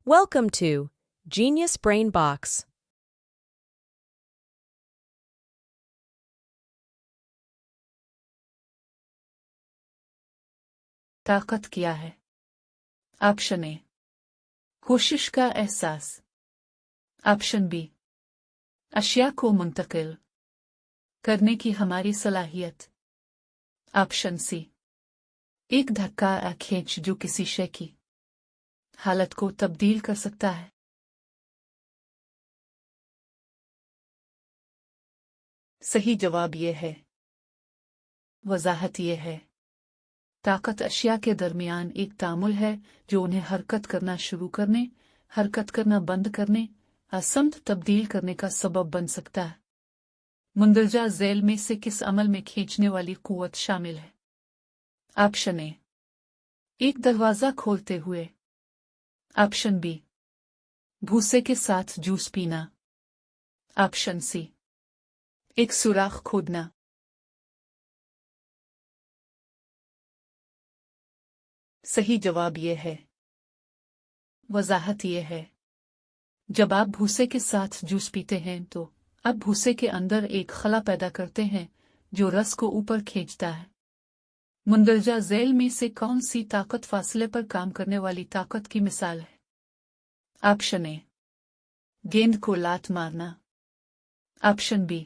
Welcome to Genius Brain Box. ताकत क्या है? ऑप्शन ए कोशिश का एहसास। ऑप्शन बी अशिया को मुंतकिल करने की हमारी सलाहियत। ऑप्शन सी एक धक्का या खींच जो किसी शय की हालत को तब्दील कर सकता है। सही जवाब यह है। वजाहत यह है ताकत अशिया के दरमियान एक तामुल है जो उन्हें हरकत करना शुरू करने, हरकत करना बंद करने या समत तब्दील करने का सबब बन सकता है। मुंदरजा झैल में से किस अमल में खींचने वाली कुव्वत शामिल है? ऑप्शन ए एक दरवाजा खोलते हुए। ऑप्शन बी भूसे के साथ जूस पीना। ऑप्शन सी एक सुराख खोदना। सही जवाब यह है। वजाहत यह है जब आप भूसे के साथ जूस पीते हैं तो आप भूसे के अंदर एक खला पैदा करते हैं जो रस को ऊपर खींचता है। मुंदरजा झैल में से कौन सी ताकत फासले पर काम करने वाली ताकत की मिसाल है? ऑप्शन ए गेंद को लात मारना। ऑप्शन बी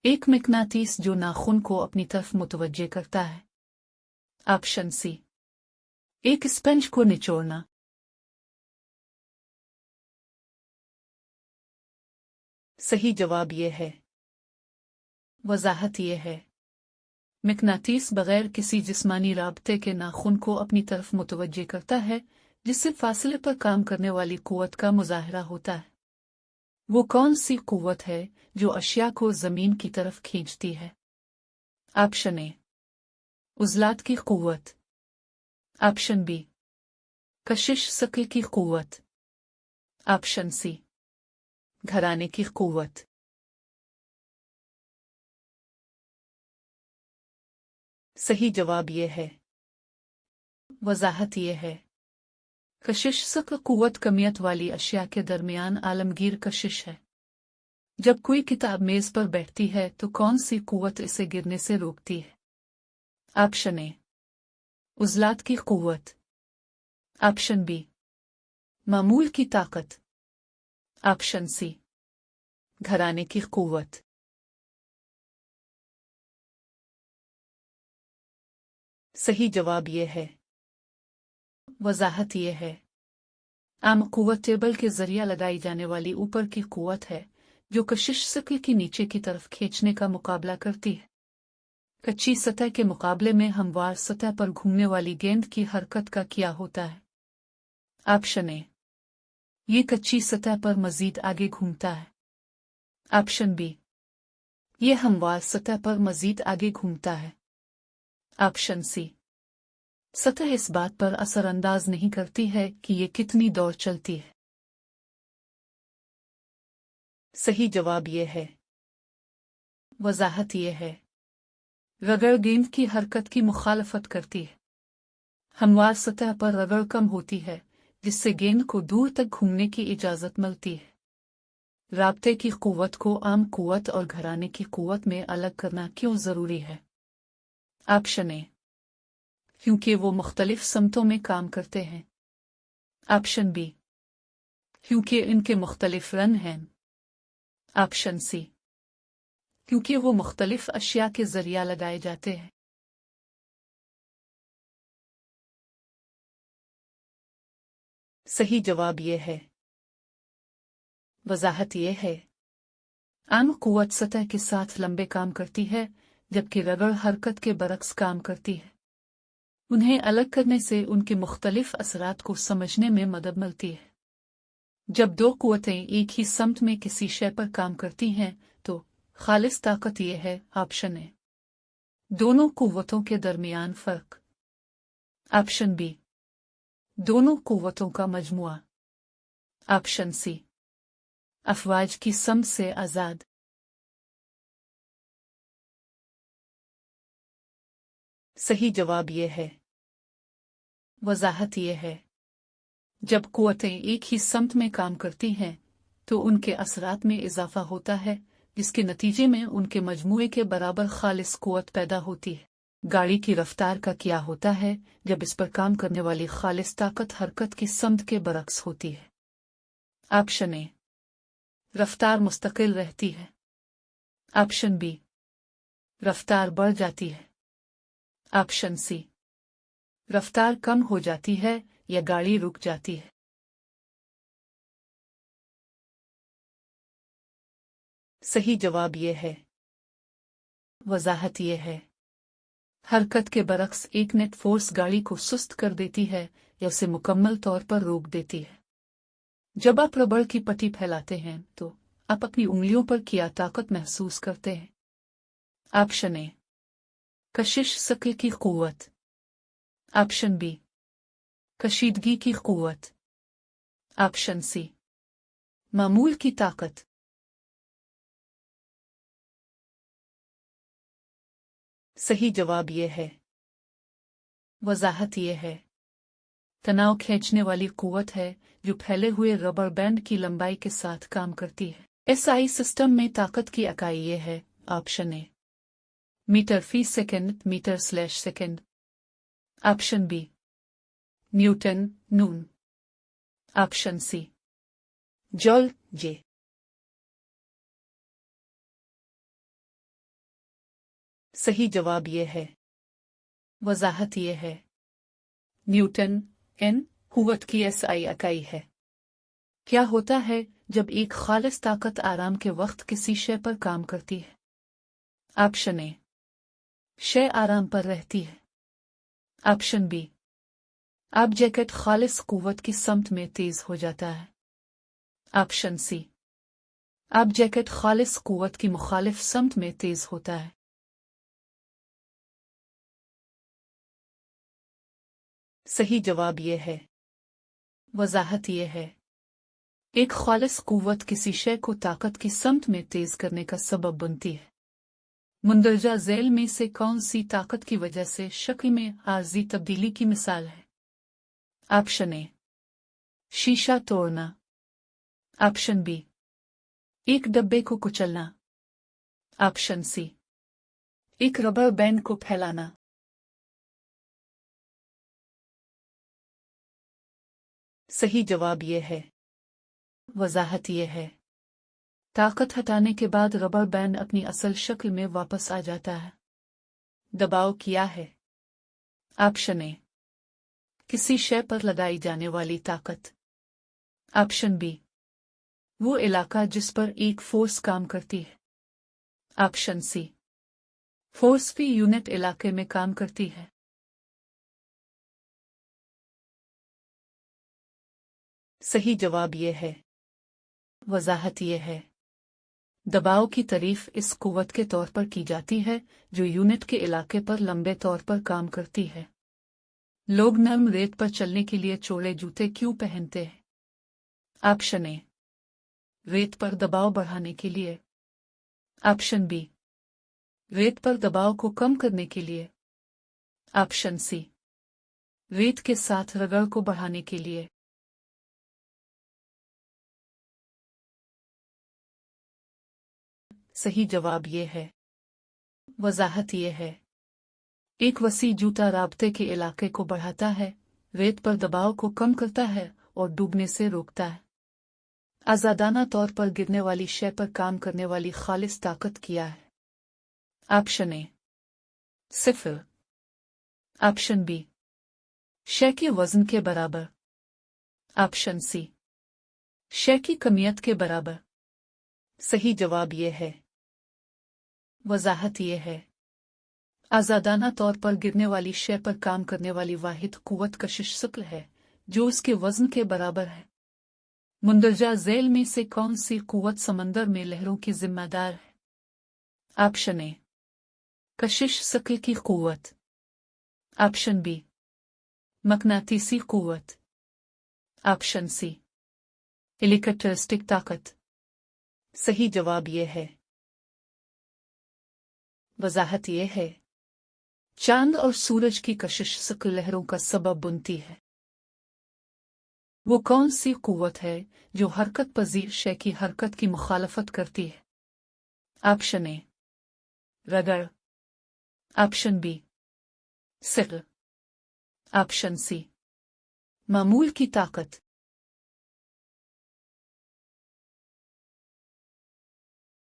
एक मिकनातीस जो नाखून को अपनी तरफ मुतवज्जे करता है। ऑप्शन सी एक स्पंज को निचोड़ना। सही जवाब यह है। वजाहत यह है मिकनातीस बगैर किसी जिस्मानी राबते के नाखून को अपनी तरफ मुतवज्जे करता है जिससे फासले पर काम करने वाली कुव्वत का मुजाहरा होता है। वो कौन सी कुव्वत है जो अशिया को जमीन की तरफ खींचती है? ऑप्शन ए उज़लात की कुव्वत। ऑप्शन बी कशिश शक्ल की कुव्वत। ऑप्शन सी घराने की कुव्वत। सही जवाब यह है। वजाहत यह है कशिश शक्ल कुव्वत कमियत वाली अशिया के दरमियान आलमगीर कशिश है। जब कोई किताब मेज पर बैठती है तो कौन सी कुव्वत इसे गिरने से रोकती है? ऑप्शन ए उज़लात की कुव्वत। ऑप्शन बी मामूल की ताकत। ऑप्शन सी घराने की कुव्वत। सही जवाब यह है। वजाहत यह है आम कुव्वत टेबल के जरिया लगाई जाने वाली ऊपर की कुव्वत है जो कशिश शक्ल की नीचे की तरफ खींचने का मुकाबला करती है। कच्ची सतह के मुकाबले में हमवार सतह पर घूमने वाली गेंद की हरकत का क्या होता है? ऑप्शन ए ये कच्ची सतह पर मजीद आगे घूमता है। ऑप्शन बी ये हमवार सतह पर मजीद आगे घूमता है। ऑप्शन सी सतह इस बात पर असरअंदाज नहीं करती है कि ये कितनी दौड़ चलती है। सही जवाब यह है। वजाहत यह है रगड़ गेंद की हरकत की मुखालफत करती है। हमवार सतह पर रगड़ कम होती है जिससे गेंद को दूर तक घूमने की इजाजत मिलती है। राब्ते की कुव्वत को आम कुव्वत और घराने की कुव्वत में अलग करना क्यों जरूरी है? ऑप्शन ए क्योंकि वो मुख्तलिफ समतों में काम करते हैं। ऑप्शन बी क्योंकि इनके मुख्तलिफ रंग हैं। ऑप्शन सी क्योंकि वो मुख्तलिफ अशिया के जरिया लगाए जाते हैं। सही जवाब यह है। वजाहत यह है आम कुव्वत सतह के साथ लंबे काम करती है जबकि रगड़ हरकत के बरक्स काम करती है। उन्हें अलग करने से उनके मुख्तलिफ असरात को समझने में मदद मिलती है। जब दो कुव्वतें एक ही समत में किसी शय पर काम करती हैं तो खालिस ताकत यह है। ऑप्शन ए दोनों कुव्वतों के दरमियान फर्क। ऑप्शन बी दोनों कुव्वतों का मजमुआ। ऑप्शन सी अफवाज की समत से आजाद। सही जवाब यह है। वजाहत यह है जब कुव्वतें एक ही समत में काम करती हैं तो उनके असरात में इजाफा होता है, जिसके नतीजे में उनके मजमूए के बराबर खालिस कुव्वत पैदा होती है। गाड़ी की रफ्तार का क्या होता है जब इस पर काम करने वाली खालिस ताकत हरकत की समत के बरक्स होती है? ऑप्शन ए, रफ्तार मुस्तकिल रहती है। ऑप्शन बी, रफ्तार बढ़ जाती है। ऑप्शन सी, रफ्तार कम हो जाती है या गाड़ी रुक जाती है। सही जवाब यह है। वजाहत यह है, हरकत के बरक्स एक नेट फोर्स गाड़ी को सुस्त कर देती है या उसे मुकम्मल तौर पर रोक देती है। जब आप रबड़ की पट्टी फैलाते हैं तो आप अपनी उंगलियों पर क्या ताकत महसूस करते हैं? ऑप्शन ए, कशिश शक्ल की कुव्वत। ऑप्शन बी, कशीदगी की कुव्वत। ऑप्शन सी, मामूल की ताकत। सही जवाब यह है। वजाहत यह है, तनाव खींचने वाली कुव्वत है जो फैले हुए रबर बैंड की लंबाई के साथ काम करती है। एसआई सिस्टम में ताकत की इकाई यह है। ऑप्शन ए, मीटर फी second, metre slash second. Option B, newton नून। Option C, joule J. सही जवाब यह है। वजाहत यह है, न्यूटन एन कुव्वत की एसआई इकाई है। क्या होता है जब एक खालिस ताकत आराम के वक्त किसी शय पर काम करती है? ऑप्शन ए, शय आराम पर रहती है। ऑप्शन बी, ऑब्जेक्ट खालिस कुव्वत की समत में तेज हो जाता है। ऑप्शन सी, ऑब्जेक्ट खालिस कुव्वत की मुखालिफ समत में तेज होता है। सही जवाब यह है। वजाहत यह है, एक खालिस कुव्वत किसी शय को ताकत की समत में तेज करने का सबब बनती है। मुंदरजा झैल में से कौन सी ताकत की वजह से शक्ल में आर्जी तब्दीली की मिसाल है? ऑप्शन ए, शीशा तोड़ना। ऑप्शन बी, एक डब्बे को कुचलना। ऑप्शन सी, एक रबर बैंड को फैलाना। सही जवाब यह है। वजाहत यह है, ताकत हटाने के बाद रबर बैंड अपनी असल शक्ल में वापस आ जाता है। दबाव क्या है? ऑप्शन ए, किसी शय पर लगाई जाने वाली ताकत। ऑप्शन बी, वो इलाका जिस पर एक फोर्स काम करती है। ऑप्शन सी, फोर्स फी यूनिट इलाके में काम करती है। सही जवाब यह है। वजाहत यह है, दबाव की तारीफ इस कुव्वत के तौर पर की जाती है जो यूनिट के इलाके पर लंबे तौर पर काम करती है। लोग नर्म रेत पर चलने के लिए चौड़े जूते क्यों पहनते हैं? ऑप्शन ए, रेत पर दबाव बढ़ाने के लिए। ऑप्शन बी, रेत पर दबाव को कम करने के लिए। ऑप्शन सी, रेत के साथ रगड़ को बढ़ाने के लिए। सही जवाब यह है। वजाहत यह है, एक वसी जूता राब्ते के इलाके को बढ़ाता है, रेत पर दबाव को कम करता है और डूबने से रोकता है। आजादाना तौर पर गिरने वाली शय पर काम करने वाली खालिस ताकत क्या है? ऑप्शन ए, सिफर। ऑप्शन बी, शय के वजन के बराबर। ऑप्शन सी, शय की कमियत के बराबर। सही जवाब यह है। वजाहत यह है, आजादाना तौर पर गिरने वाली शय पर काम करने वाली वाहिद कुव्वत कशिश शक्ल है जो उसके वजन के बराबर है। मुंदरजा झैल में से कौन सी कुव्वत समंदर में लहरों की जिम्मेदार है? ऑप्शन ए, कशिश शक्ल की कुव्वत। ऑप्शन बी, मकनातीसी कुव्वत। ऑप्शन सी, इलेक्ट्रिस्टिक ताकत। सही जवाब यह है। वजाहत यह है, चांद और सूरज की कशिश शक्ल लहरों का सबब बनती है। वो कौन सी कुव्वत है जो हरकत पजीर शय की हरकत की मुखालफत करती है? ऑप्शन ए रगड़, ऑप्शन बी सिर, ऑप्शन सी मामूल की ताकत।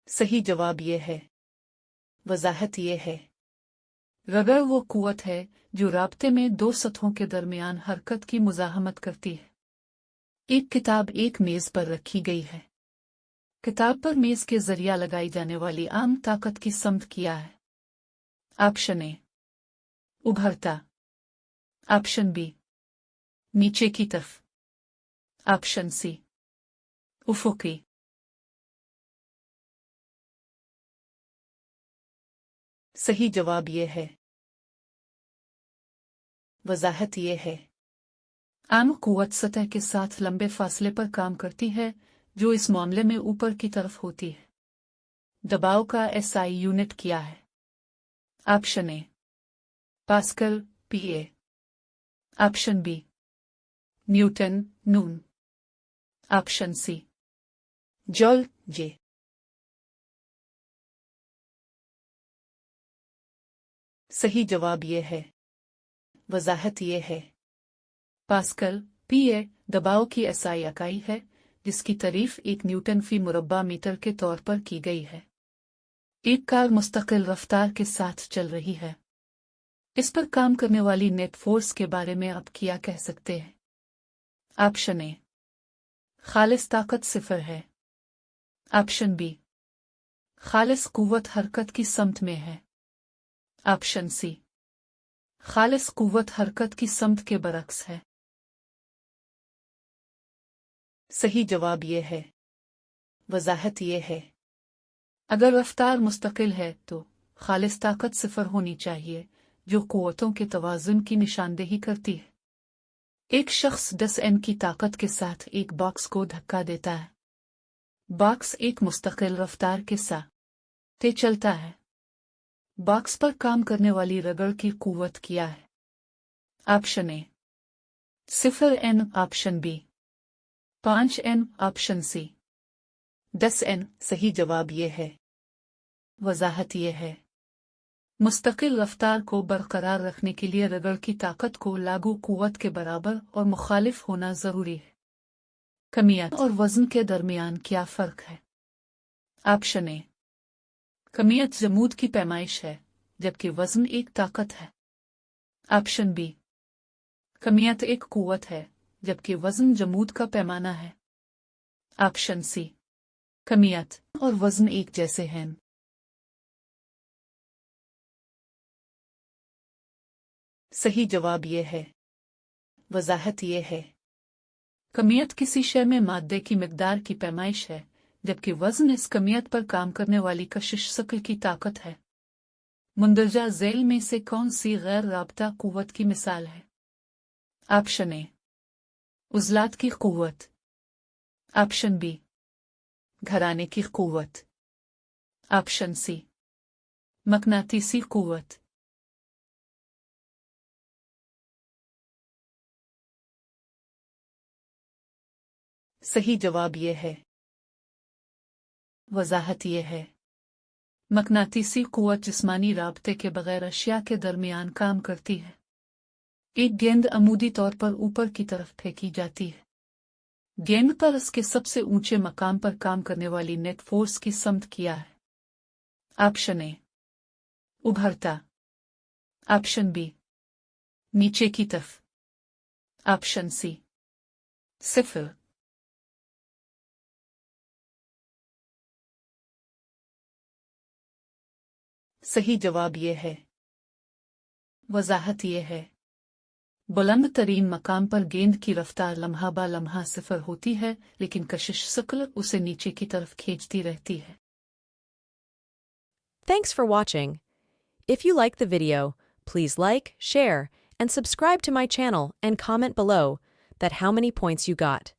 सही जवाब ये है। वजाहत ये है, रगड़ वो कुव्वत है जो राब्ते में दो सतहों के दरमियान हरकत की मुज़ाहमत करती है। एक किताब एक मेज पर रखी गई है। किताब पर मेज के जरिया लगाई जाने वाली आम ताकत की समत क्या है? ऑप्शन ए उभरता, ऑप्शन बी नीचे की तरफ, ऑप्शन सी उफुकी। सही जवाब ये है। वजाहत ये है, आम कुव्वत सतह के साथ लंबे फासले पर काम करती है जो इस मामले में ऊपर की तरफ होती है। दबाव का एसआई यूनिट क्या है? Option A pascal P A, option B newton नून, ऑप्शन सी जॉल जे। सही जवाब ये है। वजाहत ये है, पास्कल पीए दबाव की एसआई इकाई है जिसकी तारीफ 1 न्यूटन फी मुरब्बा मीटर के तौर पर की गई है। एक कार मुस्तकिल रफ्तार के साथ चल रही है। इस पर काम करने वाली नेट फोर्स के बारे में आप क्या कह सकते हैं? ऑप्शन ए खालिस ताकत 0 है, ऑप्शन बी खालिस कुव्वत हरकत की समत में है, ऑप्शन सी खालिस कुव्वत हरकत की समत के बरक्स है। सही जवाब ये है। वजाहत ये है, अगर रफ्तार मुस्तकिल है तो खालिस ताकत 0 होनी चाहिए जो कुव्वतों के तवाज़ुन की निशानदेही करती है। एक शख्स 10 N की ताकत के साथ एक बॉक्स को धक्का देता है। बॉक्स एक मुस्तकिल रफ्तार के साथ चलता है। बॉक्स पर काम करने वाली रगड़ की कुव्वत क्या है? Option A 0 N, option B 5 N, option C 10 N। सही जवाब ये है। वजाहत ये है, मुस्तकिल रफ्तार को बरकरार रखने के लिए रगड़ की ताकत को लागू कुव्वत के बराबर और मुखालिफ होना जरूरी है। कमियत और वजन के दरमियान क्या फ़र्क है? ऑप्शन ए कमियत जमूद की पैमाइश है जबकि वजन एक ताकत है, ऑप्शन बी कमियत एक कुव्वत है जबकि वजन जमूद का पैमाना है, ऑप्शन सी कमियत और वजन एक जैसे हैं। सही जवाब ये है। वजाहत ये है, कमियत किसी शय में मादे की मिकदार की पैमाइश है जबकि वजन इस कमियत पर काम करने वाली कशिश शक्ल की ताकत है। मुंदरजा झैल में से कौन सी गैर राब्ता कुव्वत की मिसाल है? ऑप्शन ए उज़लात की कुव्वत, ऑप्शन बी घराने की कुव्वत, ऑप्शन सी मकनातीसी कुव्वत। सही जवाब ये है। वजाहत ये है, मकनातीसी कुव्वत जिस्मानी राब्ते के बगैर अशिया के दरमियान काम करती है। एक गेंद अमूदी तौर पर ऊपर की तरफ फेंकी जाती है। गेंद पर उसके सबसे ऊंचे मकाम पर काम करने वाली नेट फोर्स की समत क्या है? ऑप्शन ए उभरता, ऑप्शन बी नीचे की तरफ, ऑप्शन सी 0। सही जवाब ये है। वजाहत ये है, बुलंद तरीन मकाम पर गेंद की रफ्तार लम्हा बा लम्हा 0 होती है लेकिन कशिश शक्ल उसे नीचे की तरफ खींचती रहती है। Thanks for watching. If you like the video, please like, share, and subscribe to my channel and comment below that how many points you got.